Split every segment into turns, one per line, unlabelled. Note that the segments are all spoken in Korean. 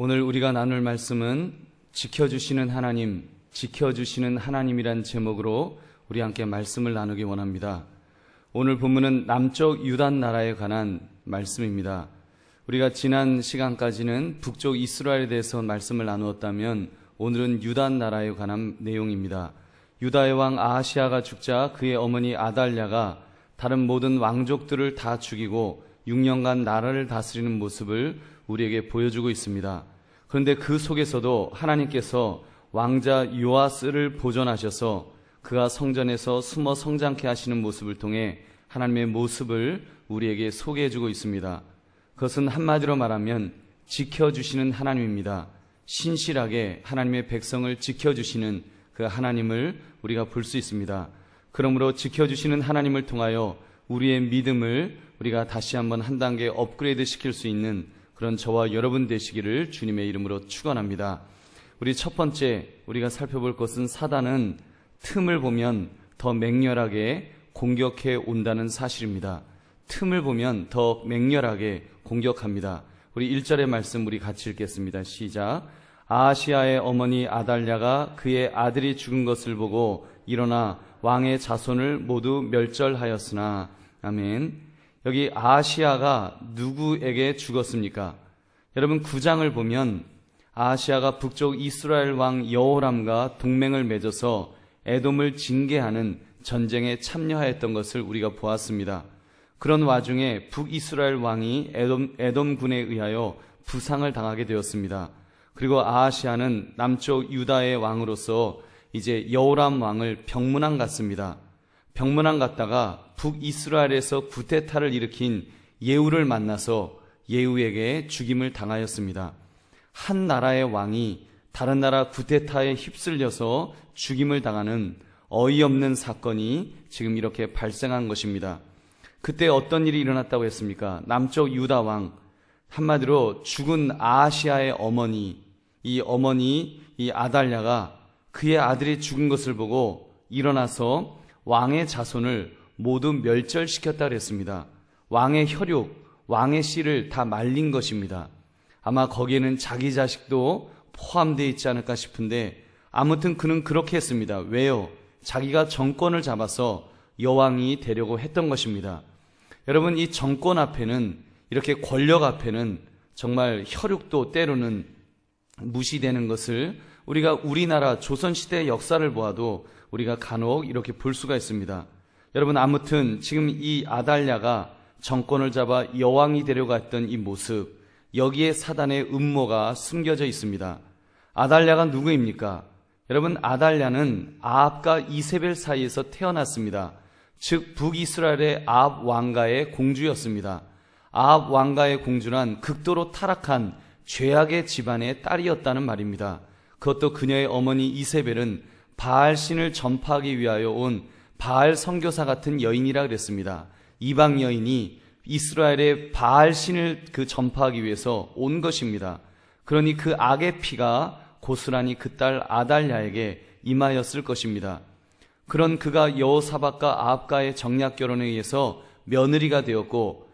오늘 우리가 나눌 말씀은 지켜주시는 하나님, 지켜주시는 하나님이란 제목으로 우리 함께 말씀을 나누기 원합니다. 오늘 본문은 남쪽 유다 나라에 관한 말씀입니다. 우리가 지난 시간까지는 북쪽 이스라엘에 대해서 말씀을 나누었다면 오늘은 유다 나라에 관한 내용입니다. 유다의 왕 아하시아가 죽자 그의 어머니 아달랴가 다른 모든 왕족들을 다 죽이고 6년간 나라를 다스리는 모습을 우리에게 보여주고 있습니다. 그런데 그 속에서도 하나님께서 왕자 요아스를 보존하셔서 그가 성전에서 숨어 성장케 하시는 모습을 통해 하나님의 모습을 우리에게 소개해주고 있습니다. 그것은 한마디로 말하면 지켜주시는 하나님입니다. 신실하게 하나님의 백성을 지켜주시는 그 하나님을 우리가 볼 수 있습니다. 그러므로 지켜주시는 하나님을 통하여 우리의 믿음을 우리가 다시 한번 한 단계 업그레이드 시킬 수 있는 그런 저와 여러분 되시기를 주님의 이름으로 축원합니다. 우리 첫 번째 우리가 살펴볼 것은 사단은 틈을 보면 더 맹렬하게 공격해 온다는 사실입니다. 틈을 보면 더 맹렬하게 공격합니다. 우리 1절의 말씀 우리 같이 읽겠습니다. 시작. 아하시아의 어머니 아달랴가 그의 아들이 죽은 것을 보고 일어나 왕의 자손을 모두 멸절하였으나. 아멘. 여기 아하시아가 누구에게 죽었습니까? 여러분 9장을 보면 아하시아가 북쪽 이스라엘 왕 여호람과 동맹을 맺어서 에돔을 징계하는 전쟁에 참여하였던 것을 우리가 보았습니다. 그런 와중에 북이스라엘 왕이 에돔군에 의하여 부상을 당하게 되었습니다. 그리고 아하시아는 남쪽 유다의 왕으로서 이제 여호람 왕을 병문안 갔습니다. 병문안 갔다가 북이스라엘에서 구테타를 일으킨 예후를 만나서 예후에게 죽임을 당하였습니다. 한 나라의 왕이 다른 나라 구테타에 휩쓸려서 죽임을 당하는 어이없는 사건이 지금 이렇게 발생한 것입니다. 그때 어떤 일이 일어났다고 했습니까? 남쪽 유다 왕, 한마디로 죽은 아하시아의 어머니, 이 아달랴가 그의 아들이 죽은 것을 보고 일어나서 왕의 자손을 모두 멸절시켰다 그랬습니다. 왕의 혈육, 왕의 씨를 다 말린 것입니다. 아마 거기에는 자기 자식도 포함되어 있지 않을까 싶은데 아무튼 그는 그렇게 했습니다. 왜요? 자기가 정권을 잡아서 여왕이 되려고 했던 것입니다. 여러분, 이 정권 앞에는, 이렇게 권력 앞에는 정말 혈육도 때로는 무시되는 것을 우리가 우리나라 조선시대의 역사를 보아도 우리가 간혹 이렇게 볼 수가 있습니다. 여러분, 아무튼 지금 이 아달랴가 정권을 잡아 여왕이 되려고 했던 이 모습, 여기에 사단의 음모가 숨겨져 있습니다. 아달랴가 누구입니까? 여러분, 아달랴는 아합과 이세벨 사이에서 태어났습니다. 즉 북이스라엘의 아합 왕가의 공주였습니다. 아합 왕가의 공주란 극도로 타락한 죄악의 집안의 딸이었다는 말입니다. 그것도 그녀의 어머니 이세벨은 바알 신을 전파하기 위하여 온 바알 선교사 같은 여인이라 그랬습니다. 이방 여인이 이스라엘의 바알 신을 전파하기 위해서 온 것입니다. 그러니 그 악의 피가 고스란히 그 딸 아달랴에게 임하였을 것입니다. 그런 그가 여호사밧과 아합과의 정략 결혼에 의해서 며느리가 되었고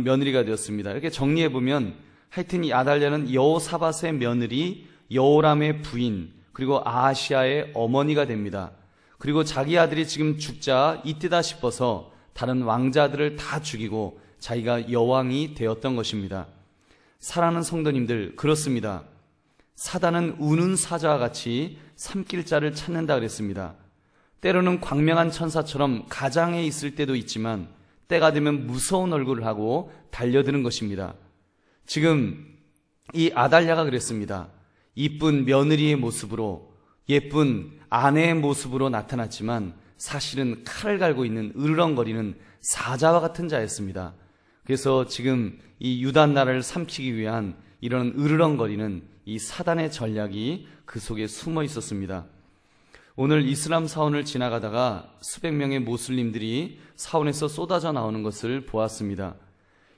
며느리가 되었습니다. 이렇게 정리해 보면 하여튼 이 아달랴는 여호사밧의 며느리, 여호람의 부인, 그리고 아하시아의 어머니가 됩니다. 그리고 자기 아들이 지금 죽자 이때다 싶어서 다른 왕자들을 다 죽이고 자기가 여왕이 되었던 것입니다. 사랑하는 성도님들, 그렇습니다. 사단은 우는 사자와 같이 삼킬 자를 찾는다 그랬습니다. 때로는 광명한 천사처럼 가장에 있을 때도 있지만 때가 되면 무서운 얼굴을 하고 달려드는 것입니다. 지금 이 아달랴가 그랬습니다. 이쁜 며느리의 모습으로, 예쁜 아내의 모습으로 나타났지만 사실은 칼을 갈고 있는 으르렁거리는 사자와 같은 자였습니다. 그래서 지금 이 유다 나라를 삼키기 위한 이런 으르렁거리는 이 사단의 전략이 그 속에 숨어 있었습니다. 오늘 이슬람 사원을 지나가다가 수백 명의 모슬림들이 사원에서 쏟아져 나오는 것을 보았습니다.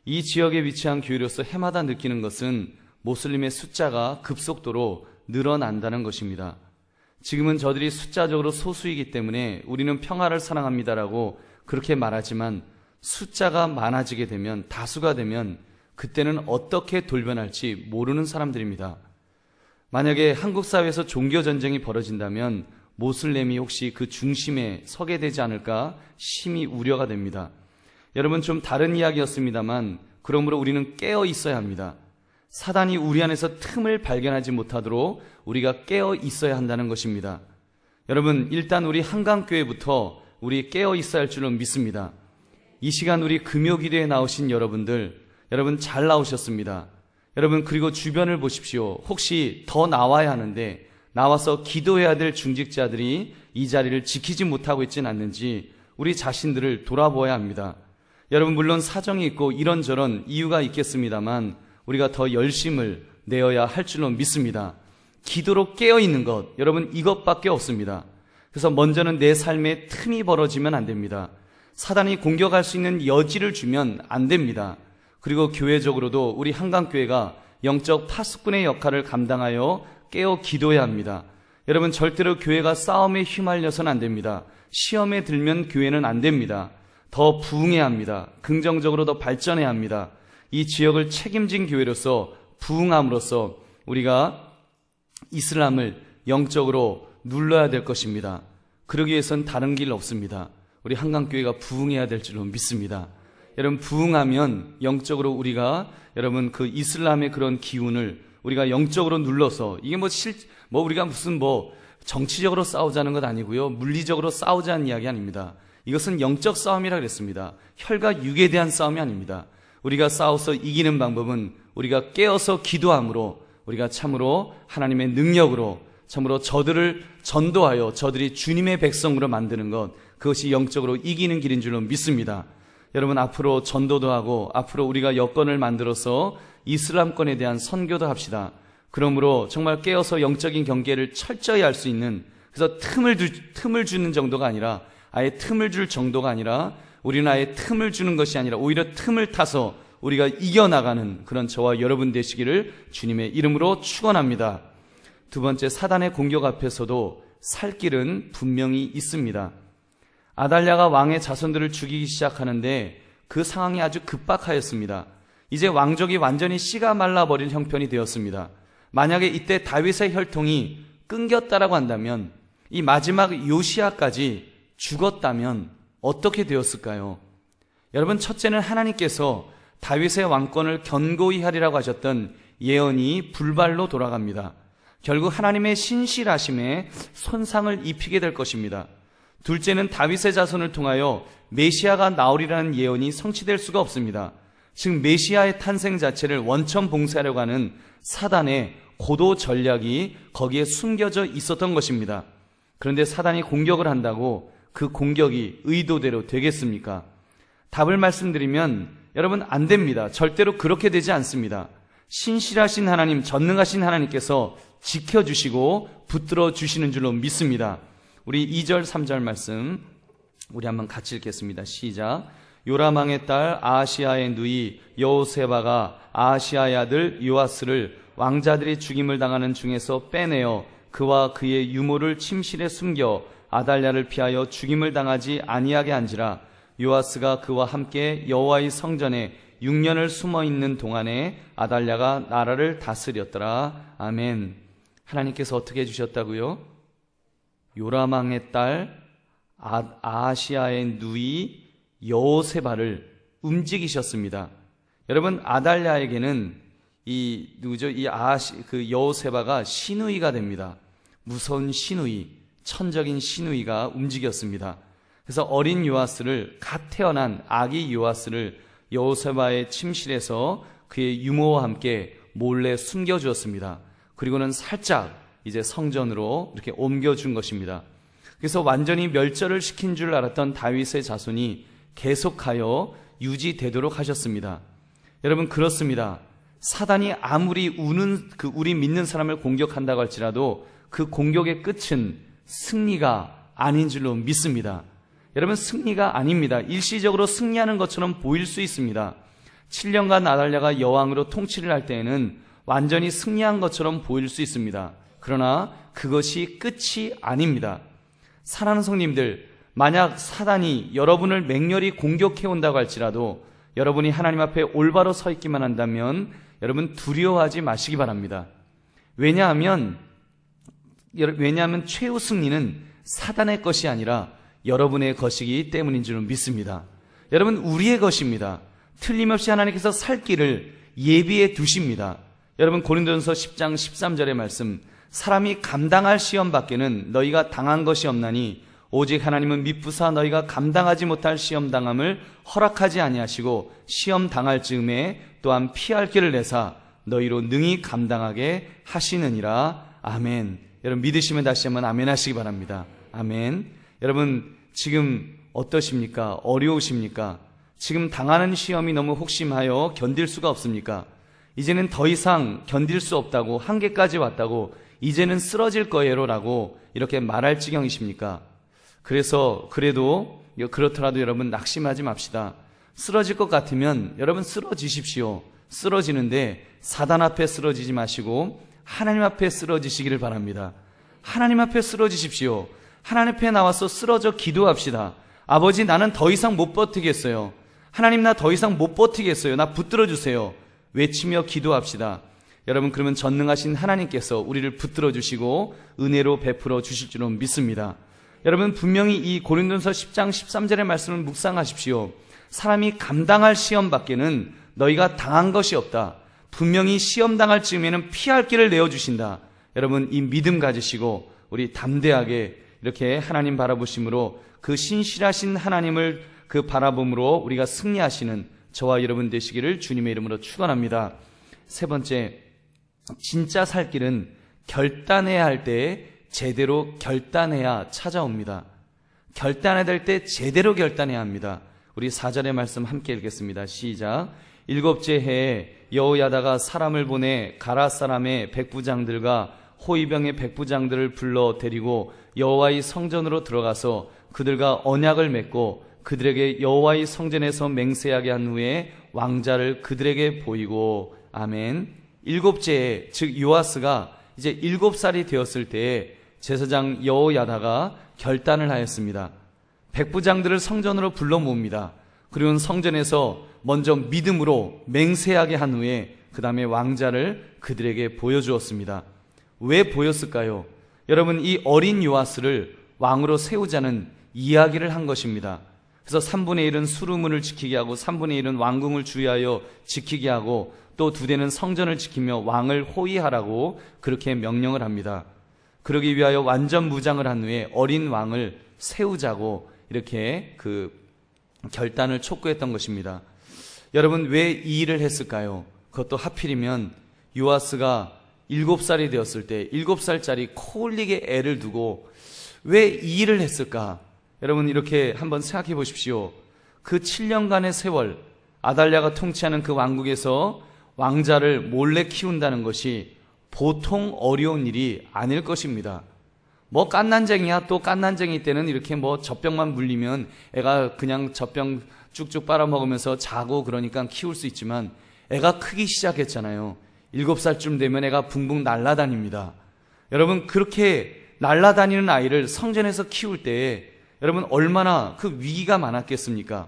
이 지역에 위치한 교회로서 해마다 느끼는 것은 모슬림의 숫자가 급속도로 늘어난다는 것입니다. 지금은 저들이 숫자적으로 소수이기 때문에 우리는 평화를 사랑합니다라고 그렇게 말하지만 숫자가 많아지게 되면, 다수가 되면 그때는 어떻게 돌변할지 모르는 사람들입니다. 만약에 한국 사회에서 종교 전쟁이 벌어진다면 모슬렘이 혹시 그 중심에 서게 되지 않을까 심히 우려가 됩니다. 여러분, 좀 다른 이야기였습니다만 그러므로 우리는 깨어 있어야 합니다. 사단이 우리 안에서 틈을 발견하지 못하도록 우리가 깨어 있어야 한다는 것입니다. 여러분, 일단 우리 한강교회부터 우리 깨어 있어야 할 줄로 믿습니다. 이 시간 우리 금요기도에 나오신 여러분들, 여러분 잘 나오셨습니다. 여러분, 그리고 주변을 보십시오. 혹시 더 나와야 하는데 나와서 기도해야 될 중직자들이 이 자리를 지키지 못하고 있지는 않는지 우리 자신들을 돌아보아야 합니다. 여러분, 물론 사정이 있고 이런저런 이유가 있겠습니다만 우리가 더 열심을 내어야 할 줄로 믿습니다. 기도로 깨어있는 것, 여러분 이것밖에 없습니다. 그래서 먼저는 내 삶에 틈이 벌어지면 안 됩니다. 사단이 공격할 수 있는 여지를 주면 안 됩니다. 그리고 교회적으로도 우리 한강교회가 영적 파수꾼의 역할을 감당하여 깨어 기도해야 합니다. 여러분, 절대로 교회가 싸움에 휘말려서는 안 됩니다. 시험에 들면 교회는 안 됩니다. 더 부흥해야 합니다. 긍정적으로 더 발전해야 합니다. 이 지역을 책임진 교회로서 부흥함으로써 우리가 이슬람을 영적으로 눌러야 될 것입니다. 그러기 위해서는 다른 길 없습니다. 우리 한강교회가 부흥해야 될 줄로 믿습니다. 여러분, 부흥하면 영적으로 우리가 여러분 그 이슬람의 그런 기운을 우리가 영적으로 눌러서 이게 우리가 무슨 정치적으로 싸우자는 것 아니고요. 물리적으로 싸우자는 이야기 아닙니다. 이것은 영적 싸움이라 그랬습니다. 혈과 육에 대한 싸움이 아닙니다. 우리가 싸워서 이기는 방법은 우리가 깨어서 기도함으로 우리가 참으로 하나님의 능력으로 참으로 저들을 전도하여 저들이 주님의 백성으로 만드는 것, 그것이 영적으로 이기는 길인 줄로 믿습니다. 여러분, 앞으로 전도도 하고 앞으로 우리가 여건을 만들어서 이슬람권에 대한 선교도 합시다. 그러므로 정말 깨어서 영적인 경계를 철저히 할 수 있는, 그래서 틈을 주는 정도가 아니라 아예 틈을 줄 정도가 아니라 우리는 아예 틈을 주는 것이 아니라 오히려 틈을 타서 우리가 이겨나가는 그런 저와 여러분 되시기를 주님의 이름으로 축원합니다. 두 번째, 사단의 공격 앞에서도 살 길은 분명히 있습니다. 아달랴가 왕의 자손들을 죽이기 시작하는데 그 상황이 아주 급박하였습니다. 이제 왕족이 완전히 씨가 말라버릴 형편이 되었습니다. 만약에 이때 다윗의 혈통이 끊겼다라고 한다면, 이 마지막 요시야까지 죽었다면 어떻게 되었을까요? 여러분, 첫째는 하나님께서 다윗의 왕권을 견고히 하리라고 하셨던 예언이 불발로 돌아갑니다. 결국 하나님의 신실하심에 손상을 입히게 될 것입니다. 둘째는 다윗의 자손을 통하여 메시아가 나오리라는 예언이 성취될 수가 없습니다. 즉 메시아의 탄생 자체를 원천 봉쇄하려고 하는 사단의 고도 전략이 거기에 숨겨져 있었던 것입니다. 그런데 사단이 공격을 한다고 그 공격이 의도대로 되겠습니까? 답을 말씀드리면 여러분, 안 됩니다. 절대로 그렇게 되지 않습니다. 신실하신 하나님, 전능하신 하나님께서 지켜주시고 붙들어 주시는 줄로 믿습니다. 우리 2절 3절 말씀 우리 한번 같이 읽겠습니다. 시작. 요람왕의 딸 아하시아의 누이 여호세바가 아하시아의 아들 요아스를 왕자들이 죽임을 당하는 중에서 빼내어 그와 그의 유모를 침실에 숨겨 아달랴를 피하여 죽임을 당하지 아니하게 한지라. 요아스가 그와 함께 여호와의 성전에 6년을 숨어있는 동안에 아달랴가 나라를 다스렸더라. 아멘. 하나님께서 어떻게 해주셨다고요? 요람왕의 딸 아하시아의 누이 여호세바를 움직이셨습니다. 여러분, 아달랴에게는 여호세바가 시누이가 됩니다. 무서운 시누이, 천적인 시누이가 움직였습니다. 그래서 어린 요아스를, 갓 태어난 아기 요아스를 여호세바의 침실에서 그의 유모와 함께 몰래 숨겨주었습니다. 그리고는 살짝 이제 성전으로 이렇게 옮겨준 것입니다. 그래서 완전히 멸절을 시킨 줄 알았던 다윗의 자손이 계속하여 유지되도록 하셨습니다. 여러분, 그렇습니다. 사단이 아무리 우리 믿는 사람을 공격한다고 할지라도 그 공격의 끝은 승리가 아닌 줄로 믿습니다. 여러분, 승리가 아닙니다. 일시적으로 승리하는 것처럼 보일 수 있습니다. 7년간 아달랴가 여왕으로 통치를 할 때에는 완전히 승리한 것처럼 보일 수 있습니다. 그러나 그것이 끝이 아닙니다. 사랑하는 성님들, 만약 사단이 여러분을 맹렬히 공격해 온다고 할지라도 여러분이 하나님 앞에 올바로 서 있기만 한다면 여러분 두려워하지 마시기 바랍니다. 왜냐하면 최후 승리는 사단의 것이 아니라 여러분의 것이기 때문인 줄 믿습니다. 여러분, 우리의 것입니다. 틀림없이 하나님께서 살 길을 예비해 두십니다. 여러분, 고린도전서 10장 13절의 말씀, 사람이 감당할 시험 밖에는 너희가 당한 것이 없나니 오직 하나님은 미쁘사 너희가 감당하지 못할 시험 당함을 허락하지 아니하시고 시험 당할 즈음에 또한 피할 길을 내사 너희로 능히 감당하게 하시느니라. 아멘. 여러분, 믿으시면 다시 한번 아멘 하시기 바랍니다. 아멘. 여러분, 지금 어떠십니까? 어려우십니까? 지금 당하는 시험이 너무 혹심하여 견딜 수가 없습니까? 이제는 더 이상 견딜 수 없다고, 한계까지 왔다고, 이제는 쓰러질 거예요 라고 이렇게 말할 지경이십니까? 그렇더라도 여러분 낙심하지 맙시다. 쓰러질 것 같으면 여러분 쓰러지십시오. 쓰러지는데 사단 앞에 쓰러지지 마시고 하나님 앞에 쓰러지시기를 바랍니다. 하나님 앞에 쓰러지십시오. 하나님 앞에 나와서 쓰러져 기도합시다. 아버지, 나는 더 이상 못 버티겠어요. 하나님, 나 더 이상 못 버티겠어요. 나 붙들어 주세요. 외치며 기도합시다. 여러분, 그러면 전능하신 하나님께서 우리를 붙들어 주시고 은혜로 베풀어 주실 줄로 믿습니다. 여러분, 분명히 이 고린도전서 10장 13절의 말씀을 묵상하십시오. 사람이 감당할 시험 밖에는 너희가 당한 것이 없다. 분명히 시험 당할 즈음에는 피할 길을 내어주신다. 여러분, 이 믿음 가지시고 우리 담대하게 이렇게 하나님 바라보심으로 그 신실하신 하나님을 그 바라봄으로 우리가 승리하시는 저와 여러분 되시기를 주님의 이름으로 축원합니다. 세 번째, 진짜 살 길은 결단해야 할 때 제대로 결단해야 찾아옵니다. 결단해야 될 때 제대로 결단해야 합니다. 우리 4절의 말씀 함께 읽겠습니다. 시작. 7째 해에 여호야다가 사람을 보내 가라 사람의 백부장들과 호위병의 백부장들을 불러 데리고 여호와의 성전으로 들어가서 그들과 언약을 맺고 그들에게 여호와의 성전에서 맹세하게 한 후에 왕자를 그들에게 보이고. 아멘. 7째 해, 즉 요아스가 이제 7살이 되었을 때에 제사장 여호야다가 결단을 하였습니다. 백부장들을 성전으로 불러 모읍니다. 그리고 성전에서 먼저 믿음으로 맹세하게 한 후에 그 다음에 왕자를 그들에게 보여주었습니다. 왜 보였을까요? 여러분, 이 어린 요아스를 왕으로 세우자는 이야기를 한 것입니다. 그래서 3분의 1은 수르문을 지키게 하고 3분의 1은 왕궁을 주의하여 지키게 하고 또 2대는 성전을 지키며 왕을 호위하라고 그렇게 명령을 합니다. 그러기 위하여 완전 무장을 한 후에 어린 왕을 세우자고 이렇게 그 결단을 촉구했던 것입니다. 여러분, 왜 이 일을 했을까요? 그것도 하필이면 요아스가 7살이 되었을 때 7살짜리 코 흘리게 애를 두고 왜 이 일을 했을까? 여러분, 이렇게 한번 생각해 보십시오. 그 7년간의 세월, 아달랴가 통치하는 그 왕국에서 왕자를 몰래 키운다는 것이 보통 어려운 일이 아닐 것입니다. 뭐 깐난쟁이야. 또 깐난쟁이 때는 이렇게 뭐 젖병만 물리면 애가 그냥 젖병 쭉쭉 빨아먹으면서 자고 그러니까 키울 수 있지만 애가 크기 시작했잖아요. 7살쯤 되면 애가 붕붕 날아다닙니다. 여러분, 그렇게 날아다니는 아이를 성전에서 키울 때에 여러분 얼마나 그 위기가 많았겠습니까?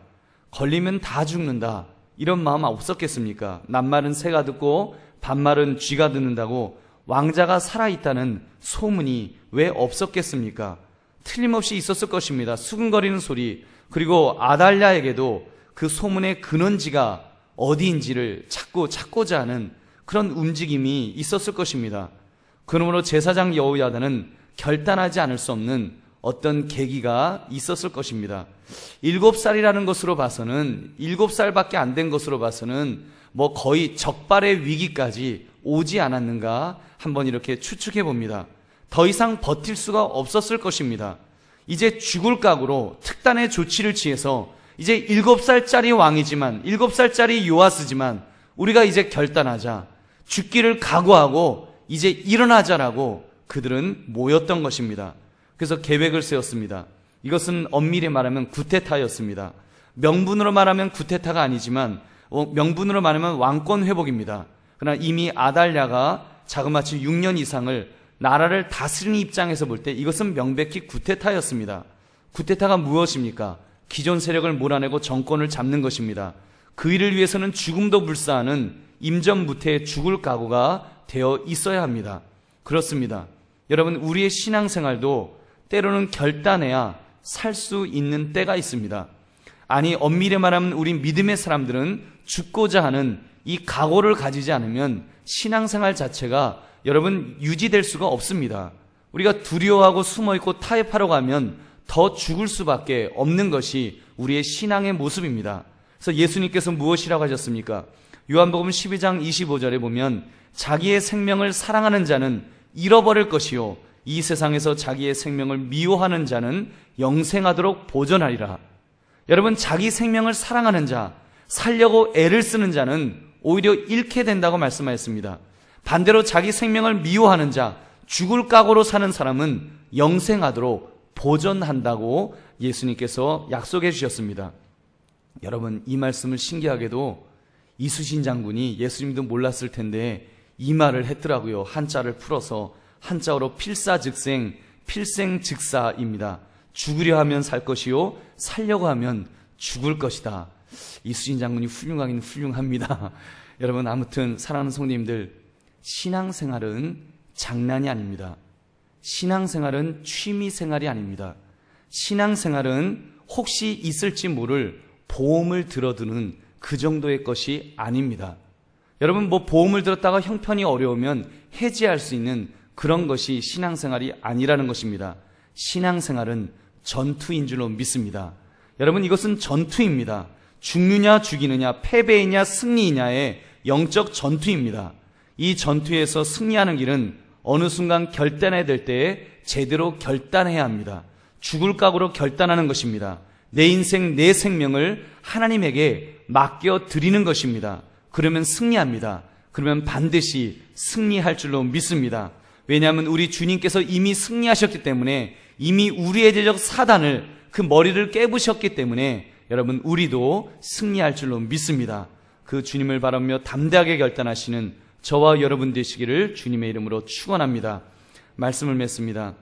걸리면 다 죽는다, 이런 마음 없었겠습니까? 낱말은 새가 듣고 반말은 쥐가 듣는다고 왕자가 살아있다는 소문이 왜 없었겠습니까? 틀림없이 있었을 것입니다. 수근거리는 소리, 그리고 아달랴에게도 그 소문의 근원지가 어디인지를 찾고자 하는 그런 움직임이 있었을 것입니다. 그러므로 제사장 여호야다는 결단하지 않을 수 없는 어떤 계기가 있었을 것입니다. 7살이라는 것으로 봐서는, 7살밖에 안 된 것으로 봐서는 뭐 거의 적발의 위기까지 오지 않았는가 한번 이렇게 추측해 봅니다. 더 이상 버틸 수가 없었을 것입니다. 이제 죽을 각오로 특단의 조치를 취해서 이제 7살짜리 왕이지만, 7살짜리 요아스지만 우리가 이제 결단하자, 죽기를 각오하고 이제 일어나자라고 그들은 모였던 것입니다. 그래서 계획을 세웠습니다. 이것은 엄밀히 말하면 구테타였습니다. 명분으로 말하면 구테타가 아니지만 명분으로 말하면 왕권 회복입니다. 그러나 이미 아달랴가 자그마치 6년 이상을 나라를 다스리는 입장에서 볼 때 이것은 명백히 구테타였습니다. 구테타가 무엇입니까? 기존 세력을 몰아내고 정권을 잡는 것입니다. 그 일을 위해서는 죽음도 불사하는 임전무태에 죽을 각오가 되어 있어야 합니다. 그렇습니다. 여러분, 우리의 신앙생활도 때로는 결단해야 살 수 있는 때가 있습니다. 아니, 엄밀히 말하면 우리 믿음의 사람들은 죽고자 하는 이 각오를 가지지 않으면 신앙생활 자체가 여러분 유지될 수가 없습니다. 우리가 두려워하고 숨어있고 타협하러 가면 더 죽을 수밖에 없는 것이 우리의 신앙의 모습입니다. 그래서 예수님께서 무엇이라고 하셨습니까? 요한복음 12장 25절에 보면 자기의 생명을 사랑하는 자는 잃어버릴 것이요 이 세상에서 자기의 생명을 미워하는 자는 영생하도록 보존하리라. 여러분, 자기 생명을 사랑하는 자, 살려고 애를 쓰는 자는 오히려 잃게 된다고 말씀하셨습니다. 반대로 자기 생명을 미워하는 자, 죽을 각오로 사는 사람은 영생하도록 보존한다고 예수님께서 약속해 주셨습니다. 여러분, 이 말씀을 신기하게도 이수신 장군이 예수님도 몰랐을 텐데 이 말을 했더라고요. 한자를 풀어서 한자어로 필사즉생, 필생즉사입니다. 죽으려 하면 살 것이요 살려고 하면 죽을 것이다. 이수진 장군이 훌륭하긴 훌륭합니다. 여러분, 아무튼 사랑하는 성도님들, 신앙생활은 장난이 아닙니다. 신앙생활은 취미생활이 아닙니다. 신앙생활은 혹시 있을지 모를 보험을 들어두는 그 정도의 것이 아닙니다. 여러분, 보험을 들었다가 형편이 어려우면 해지할 수 있는 그런 것이 신앙생활이 아니라는 것입니다. 신앙생활은 전투인 줄로 믿습니다. 여러분, 이것은 전투입니다. 죽느냐 죽이느냐, 패배이냐 승리이냐의 영적 전투입니다. 이 전투에서 승리하는 길은 어느 순간 결단해야 될 때에 제대로 결단해야 합니다. 죽을 각오로 결단하는 것입니다. 내 인생, 내 생명을 하나님에게 맡겨드리는 것입니다. 그러면 승리합니다. 그러면 반드시 승리할 줄로 믿습니다. 왜냐하면 우리 주님께서 이미 승리하셨기 때문에, 이미 우리의 죄적 사단을, 그 머리를 깨부셨기 때문에 여러분, 우리도 승리할 줄로 믿습니다. 그 주님을 바라며 담대하게 결단하시는 저와 여러분 되시기를 주님의 이름으로 축원합니다. 말씀을 맺습니다.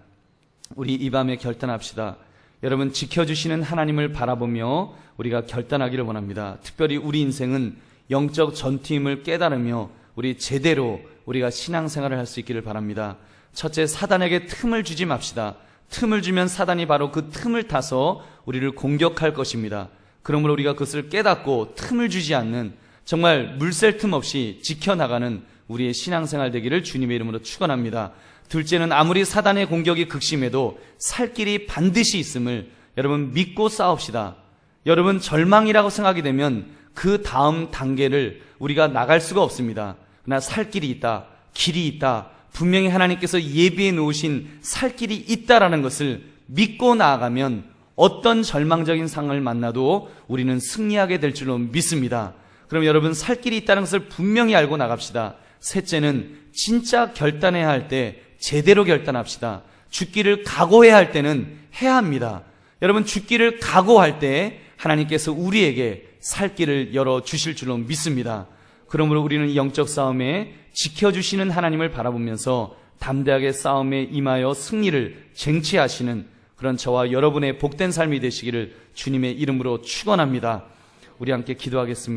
우리 이 밤에 결단합시다. 여러분, 지켜주시는 하나님을 바라보며 우리가 결단하기를 원합니다. 특별히 우리 인생은 영적 전투임을 깨달으며 우리 제대로 우리가 신앙생활을 할 수 있기를 바랍니다. 첫째, 사단에게 틈을 주지 맙시다. 틈을 주면 사단이 바로 그 틈을 타서 우리를 공격할 것입니다. 그러므로 우리가 그것을 깨닫고 틈을 주지 않는, 정말 물샐 틈 없이 지켜나가는 우리의 신앙생활 되기를 주님의 이름으로 축원합니다. 둘째는 아무리 사단의 공격이 극심해도 살 길이 반드시 있음을 여러분 믿고 싸웁시다. 여러분, 절망이라고 생각이 되면 그 다음 단계를 우리가 나갈 수가 없습니다. 그러나 살 길이 있다, 길이 있다, 분명히 하나님께서 예비해 놓으신 살 길이 있다라는 것을 믿고 나아가면 어떤 절망적인 상황을 만나도 우리는 승리하게 될 줄로 믿습니다. 그럼 여러분, 살 길이 있다는 것을 분명히 알고 나갑시다. 셋째는 진짜 결단해야 할 때 제대로 결단합시다. 죽기를 각오해야 할 때는 해야 합니다. 여러분, 죽기를 각오할 때 하나님께서 우리에게 살 길을 열어주실 줄로 믿습니다. 그러므로 우리는 영적 싸움에 지켜주시는 하나님을 바라보면서 담대하게 싸움에 임하여 승리를 쟁취하시는 그런 저와 여러분의 복된 삶이 되시기를 주님의 이름으로 축원합니다. 우리 함께 기도하겠습니다.